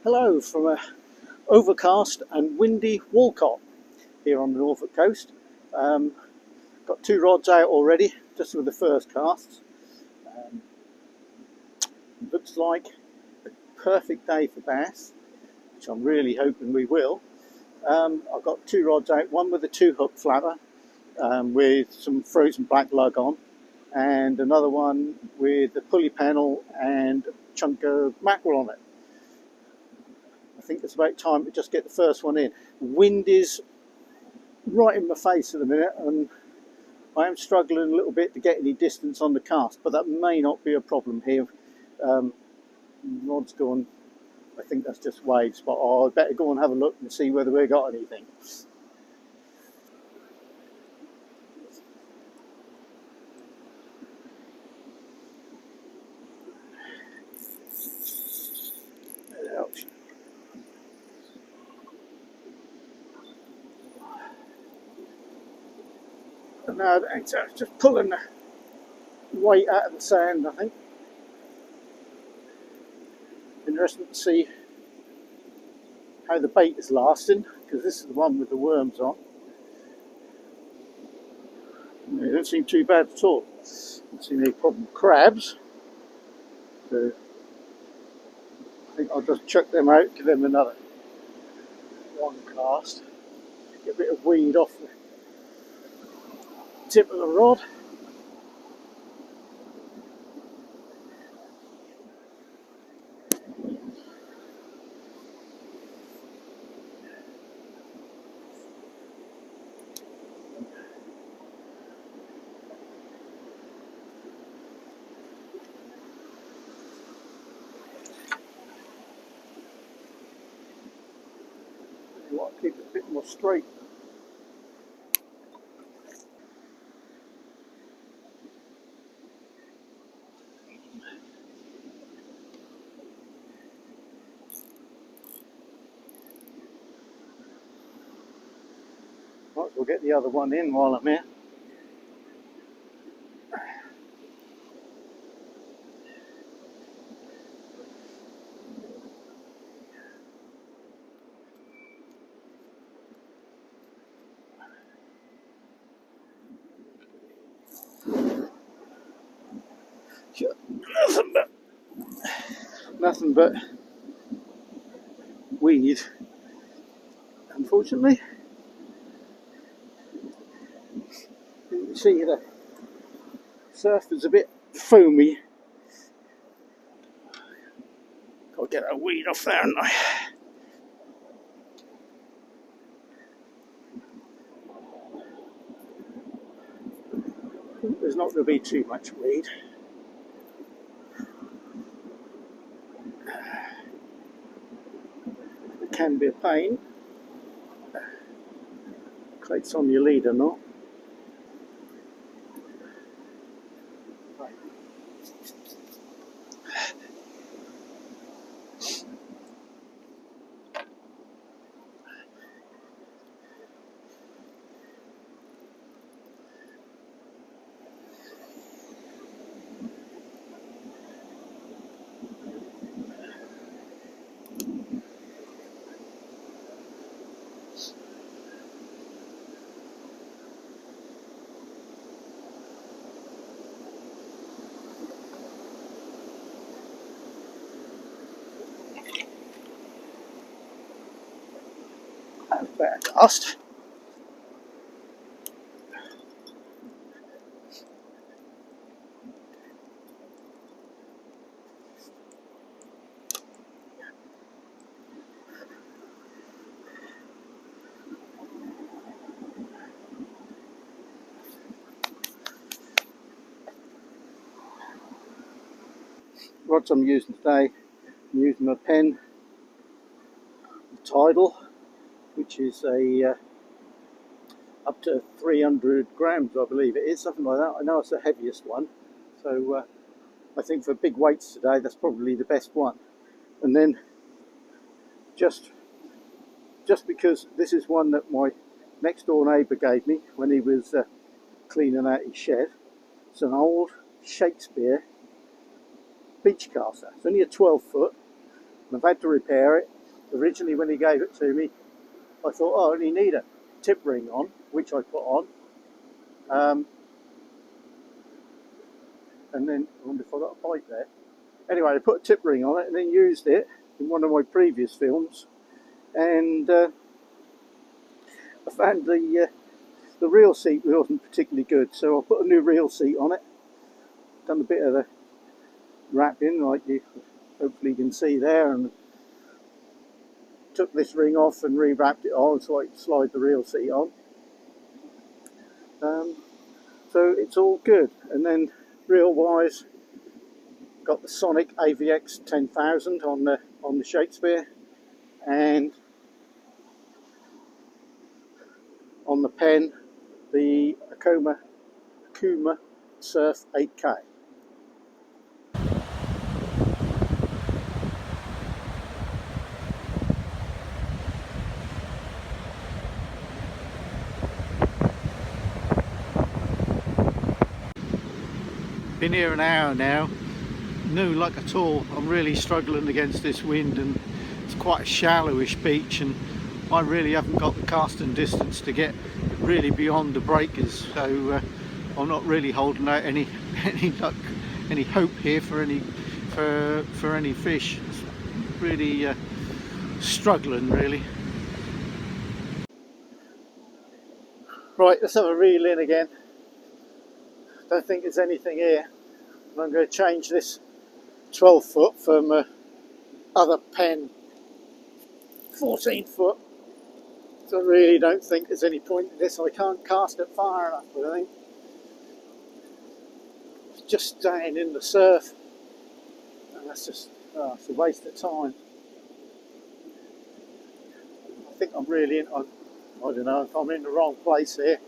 Hello from a overcast and windy Walcott here on the Norfolk coast. Got two rods out already, just with the first casts. Looks like a perfect day for bass, which I'm really hoping we will. I've got two rods out, one with a 2-hook flapper with some frozen black lug on, and another one with a pulley panel and a chunk of mackerel on it. I think it's about time to just get the first one in. Wind is right in my face at the minute, and I am struggling a little bit to get any distance on the cast, but that may not be a problem here. Rod's gone. I think that's just waves, but I better go and have a look and see whether we've got anything. Ouch. No, it's just pulling the weight out of the sand, I think. Interesting to see how the bait is lasting, because this is the one with the worms on. They don't seem too bad at all. Don't see any problem crabs. So I think I'll just chuck them out, give them another one cast. Get a bit of weed off the tip of the rod. You want to keep it a bit more straight. Might as well get the other one in while I'm here. Nothing but weed, unfortunately. You can see the surf is a bit foamy. Got to get that weed off there, haven't I? There's not going to be too much weed. It can be a pain. Crates on your lead or not. That's better cast. Rods I'm using today, I'm using a pen Tidal, which is a up to 300 grams, I believe it is, something like that. I know it's the heaviest one, so I think for big weights today that's probably the best one. And then just because this is one that my next door neighbour gave me when he was cleaning out his shed, it's an old Shakespeare beach caster. It's only a 12 foot, and I've had to repair it, Originally when he gave it to me, I thought, oh, I only need a tip ring on, which I put on. And then, I wonder if I got a bite there. Anyway, I put a tip ring on it and then used it in one of my previous films. And I found the reel seat wasn't particularly good, so I put a new reel seat on it. Done a bit of the wrapping, like you hopefully can see there, and took this ring off and re-wrapped it on so I could slide the reel seat on. So it's all good. And then reel wise, got the Sonic AVX 10,000 on the Shakespeare, and on the pen the Akuma Surf 8K. Been here an hour now, no luck at all. I'm really struggling against this wind, and it's quite a shallowish beach, and I really haven't got the casting distance to get really beyond the breakers, so I'm not really holding out any luck, any hope here for any fish. It's really struggling really. Right, let's have a reel in again. Don't think there's anything here. And I'm going to change this 12 foot from other pen 14 foot. So I really don't think there's any point in this. I can't cast it far enough, I think. It's just staying in the surf, and that's just it's a waste of time. I think I'm really in. I don't know if I'm in the wrong place here.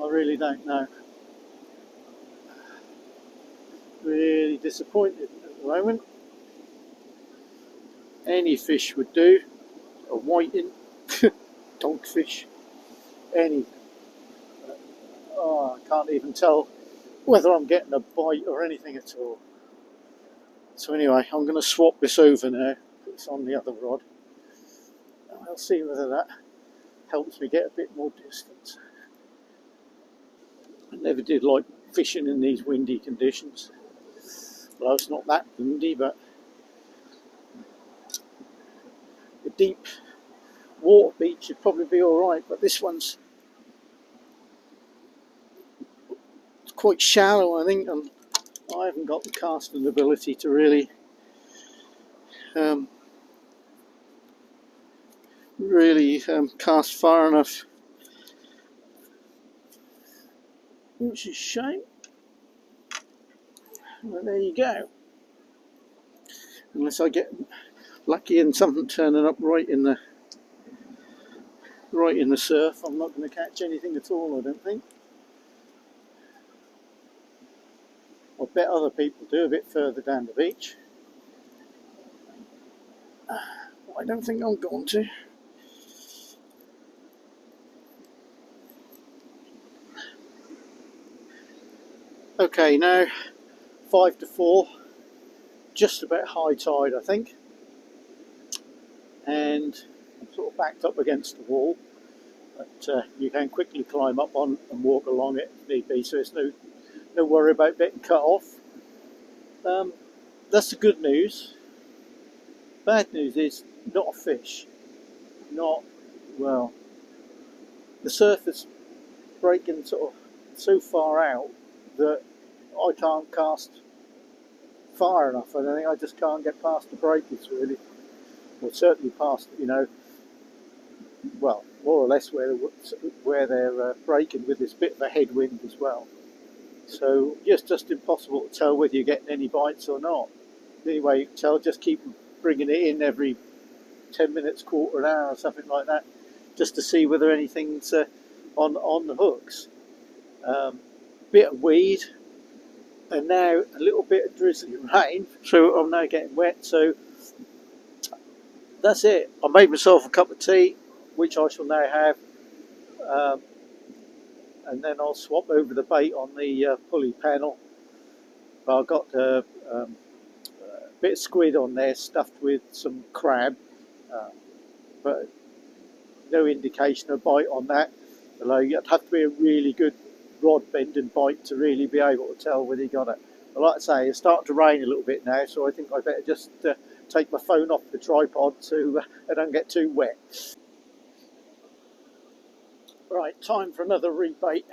I really don't know. Really disappointed at the moment. Any fish would do. A whiting, dogfish, any. I can't even tell whether I'm getting a bite or anything at all. So anyway, I'm going to swap this over now. Put this on the other rod. I'll see whether that helps me get a bit more distance. I never did like fishing in these windy conditions. Well, it's not that windy, but the deep water beach should probably be alright, but this one's quite shallow, I think, and I haven't got the casting ability to really cast far enough, which is a shame. Well, there you go. Unless I get lucky and something turning up right in the surf, I'm not going to catch anything at all, I don't think. I bet other people do a bit further down the beach. I don't think I'm going to. Okay, now 5 to 4, just about high tide, I think, and I'm sort of backed up against the wall, but you can quickly climb up on and walk along it if need be, so there's no worry about getting cut off. That's the good news. Bad news is not a fish. Well, the surf is breaking sort of so far out that I can't cast far enough. I don't think I just can't get past the breakers really. Well, certainly past, well, more or less where they're breaking with this bit of a headwind as well. So just impossible to tell whether you're getting any bites or not. The only way you can tell, just keep bringing it in every 10 minutes, quarter an hour or something like that, just to see whether anything's on the hooks. Bit of weed, and now a little bit of drizzling rain, so I'm now getting wet. So that's it. I made myself a cup of tea, which I shall now have, and then I'll swap over the bait on the pulley panel. I've got a bit of squid on there stuffed with some crab, but no indication of bite on that. Although you'd have to be a really good rod bending bite to really be able to tell whether you got it. But like I say, it's starting to rain a little bit now, so I think I better just take my phone off the tripod so I don't get too wet. Right, time for another rebait.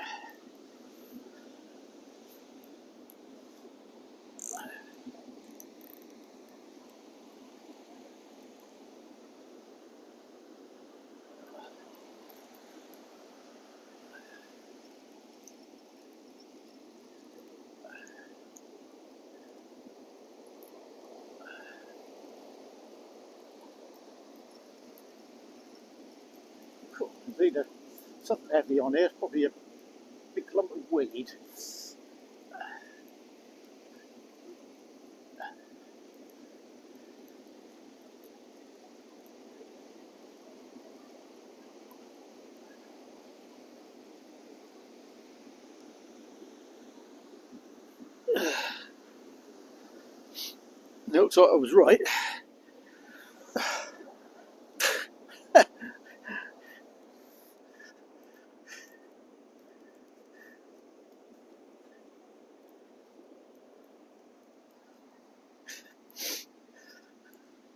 Cool. There's something heavy on here, probably a big lump of weed. Looks like I was right.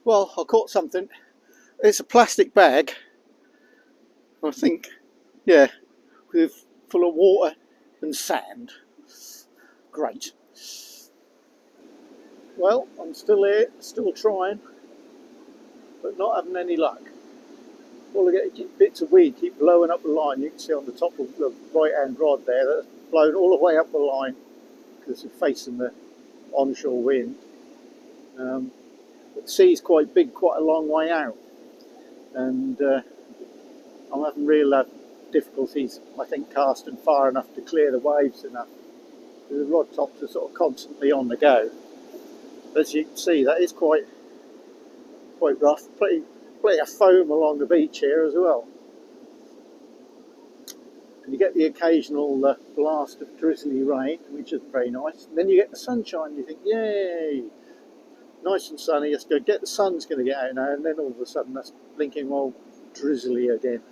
Well, I caught something. It's a plastic bag, I think, yeah, with full of water and sand. Great. Well, I'm still here, still trying, but not having any luck. All I get is bits of weed keep blowing up the line. You can see on the top of the right-hand rod there, that's blown all the way up the line because it's facing the onshore wind. But the sea's quite big, quite a long way out, and I'm having real difficulties, I think, casting far enough to clear the waves enough. The rod tops are sort of constantly on the go. As you can see, that is quite rough. Plenty of foam along the beach here as well. And you get the occasional blast of drizzly rain, which is very nice. And then you get the sunshine, you think, yay! Nice and sunny, let's go get the sun's going to get out now, and then all of a sudden that's blinking all drizzly again.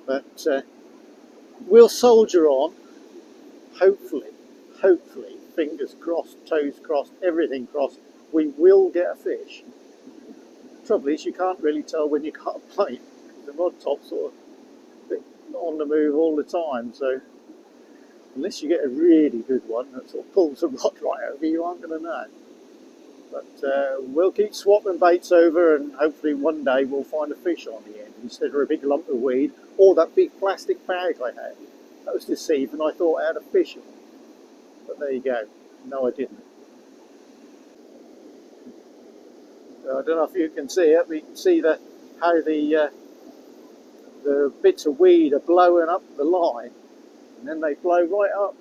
But we'll soldier on, hopefully, fingers crossed, toes crossed, everything crossed, we will get a fish. The trouble is you can't really tell when you got a bite. The rod top's sort of on the move all the time, so unless you get a really good one that sort of pulls the rod right over, you aren't going to know. But we'll keep swapping baits over, and hopefully one day we'll find a fish on the end instead of a big lump of weed or that big plastic bag I had. That was deceiving. I thought I had a fish on it. But there you go. No, I didn't. I don't know if you can see it, but you can see how the bits of weed are blowing up the line, and then they blow right up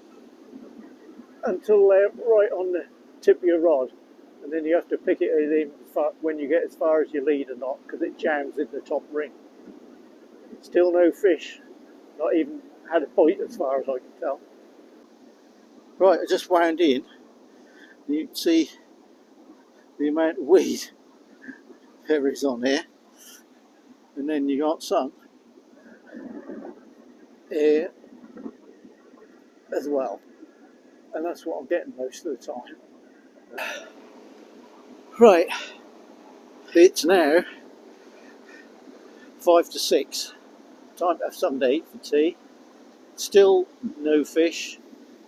until they're right on the tip of your rod. And then you have to pick it in when you get as far as your leader knot, because it jams in the top ring. Still no fish, not even had a bite as far as I can tell. Right, I just wound in. You can see the amount of weed there is on here. And then you got some here as well. And that's what I'm getting most of the time. Right, it's now 5 to 6. Time to have something to eat for tea. Still no fish,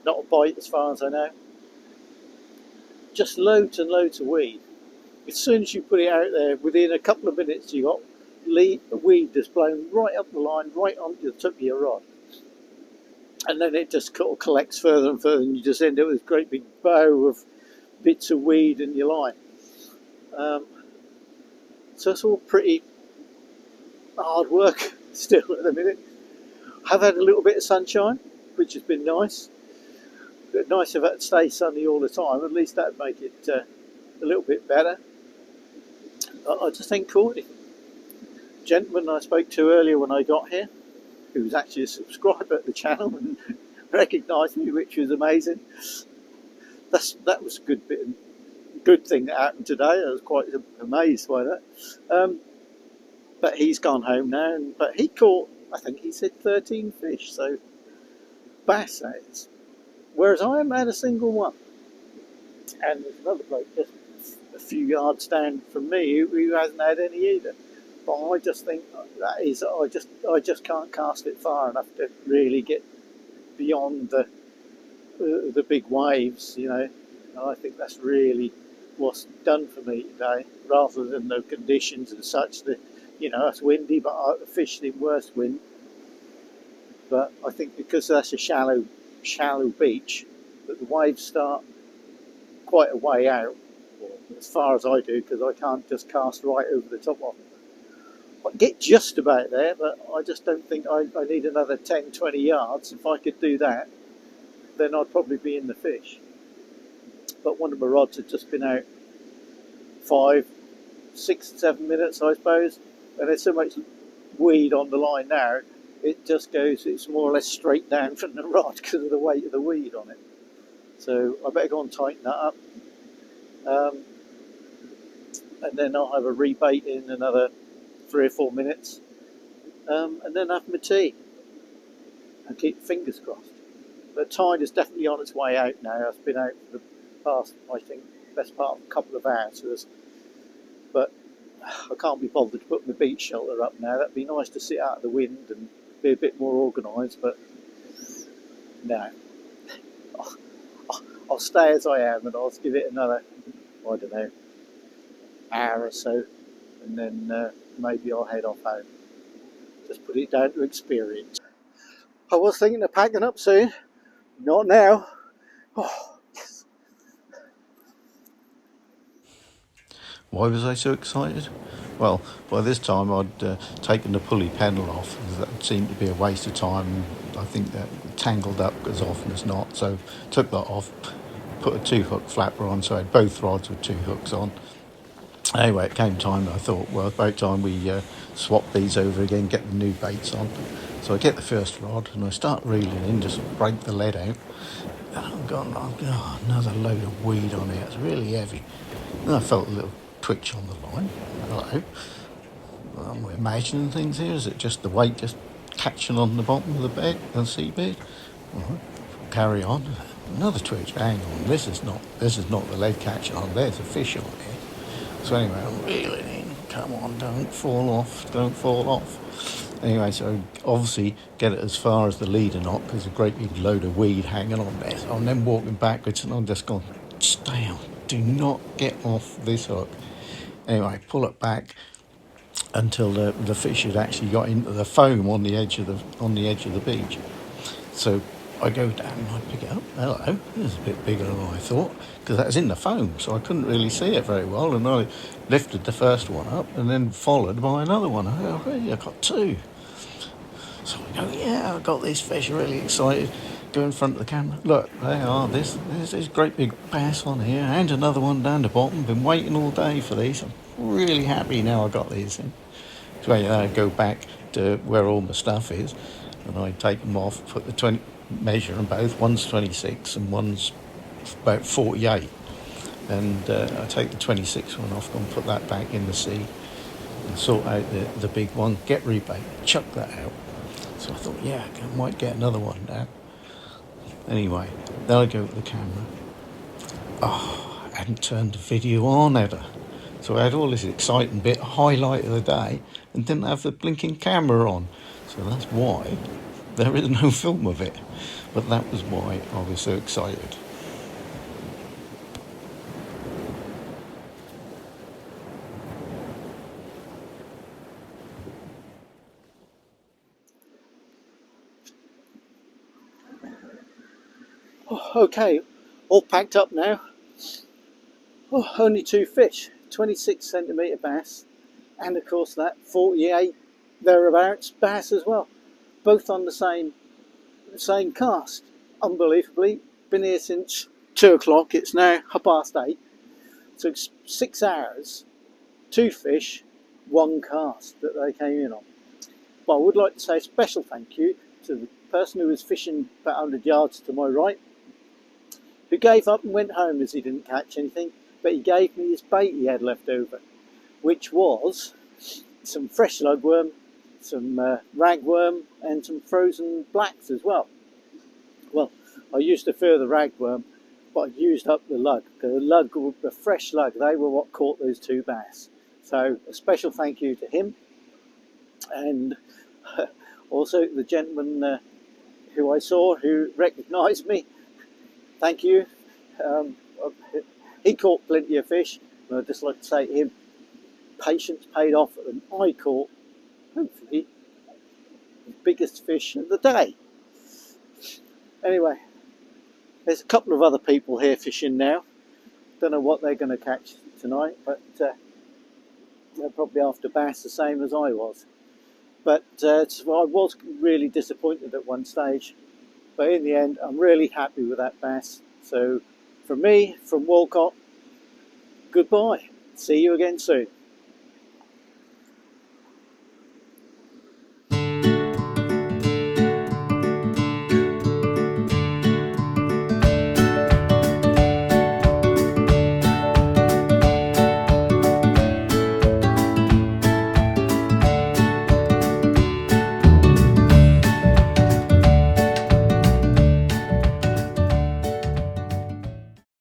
not a bite as far as I know. Just loads and loads of weed. As soon as you put it out there, within a couple of minutes you got weed that's blown right up the line, right onto the tip of your rod. And then it just collects further and further, and you just end up with a great big bow of bits of weed in your line. So it's all pretty hard work still at the minute. I've had a little bit of sunshine, which has been nice. But nice if it stays sunny all the time. At least that'd make it a little bit better. I just ain't caught it. Gentleman I spoke to earlier when I got here, who was actually a subscriber at the channel and recognised me, which was amazing. That was a good thing that happened today. I was quite amazed by that. but he's gone home now. But he caught, I think he said 13 fish, so bass that is. Whereas I haven't had a single one. And there's another bloke just a few yards down from me who hasn't had any either. But I just think that is, I just can't cast it far enough to really get beyond the big waves, you know. And I think that's really what's done for me today, rather than the conditions and such. That, you know, it's windy, but I fished in worse wind. But I think because that's a shallow beach, that the waves start quite a way out, as far as I do, because I can't just cast right over the top of them. I get just about there, but I just don't think I need another 10, 20 yards. If I could do that, then I'd probably be in the fish. But one of my rods had just been out 5, 6, 7 minutes, I suppose, and there's so much weed on the line now, it just goes, it's more or less straight down from the rod because of the weight of the weed on it. So I better go and tighten that up. And then I'll have a rebait in another 3 or 4 minutes, and then have my tea and keep fingers crossed. The tide is definitely on its way out now. It's been out for the past, I think, best part of a couple of hours. But I can't be bothered to put my beach shelter up now. That'd be nice to sit out of the wind and be a bit more organised, but no. I'll stay as I am and I'll give it another, I don't know, hour or so, and then maybe I'll head off home. Just put it down to experience. I was thinking of packing up soon. Not now. Oh. Why was I so excited? Well, by this time I'd taken the pulley pedal off. That seemed to be a waste of time. I think that tangled up as often as not. So took that off, put a 2-hook flapper on, so I had both rods with 2 hooks on. Anyway, it came time, I thought, well, about time we swap these over again, get the new baits on. So I get the first rod and I start reeling in, just break the lead out. And I've got another load of weed on it. It's really heavy. And I felt a little twitch on the line. Hello. I'm imagining things here. Is it just the weight just catching on the bottom of the bed, the seabed? All right, carry on. Another twitch. Hang on. This is not the lead catching on. There's a fish on here. So anyway, I'm reeling in. Come on, don't fall off. Anyway, so obviously get it as far as the leader knot because a great big load of weed hanging on there. So I'm then walking backwards and I'm just going, stay on. Do not get off this hook. Anyway, pull it back until the fish had actually got into the foam on the edge of the beach. So I go down and I pick it up. Hello, this is a bit bigger than I thought because that was in the foam, so I couldn't really see it very well. And I lifted the first one up and then followed by another one. I go, hey, I got 2. So I go, yeah, I got these fish. Really excited. Go in front of the camera. Look, they are. There's this great big bass on here and another one down the bottom. Been waiting all day for these. I'm really happy now I got these in. So I go back to where all my stuff is, and I take them off, put the 20, measure them both. One's 26 and one's about 48. And I take the 26 one off, and put that back in the sea, and sort out the big one. Get rebait, chuck that out. So I thought, yeah, I might get another one now. Anyway, then I go to the camera. Oh, I hadn't turned the video on ever. So I had all this exciting bit, highlight of the day, and didn't have the blinking camera on. So that's why there is no film of it. But that was why I was so excited. Okay, all packed up now. Oh, only 2 fish, 26 centimetre bass, and of course that 48 thereabouts bass as well, both on the same cast. Unbelievably, been here since 2 o'clock. It's now 8:30. So it's 6 hours, 2 fish, 1 cast that they came in on. But I would like to say a special thank you to the person who was fishing about 100 yards to my right, who gave up and went home as he didn't catch anything, but he gave me his bait he had left over, which was some fresh lugworm, some ragworm, and some frozen blacks as well. Well, I used to fear the ragworm, but I used up the lug. The fresh lug, they were what caught those 2 bass. So a special thank you to him, and also the gentleman who I saw who recognised me. Thank you. Um, he caught plenty of fish, and I'd just like to say to him, patience paid off, and I caught, hopefully, the biggest fish of the day. Anyway, there's a couple of other people here fishing now. Don't know what they're going to catch tonight, but they're probably after bass the same as I was. But I was really disappointed at one stage, but in the end I'm really happy with that bass. So from me, from Walcott, goodbye. See you again soon.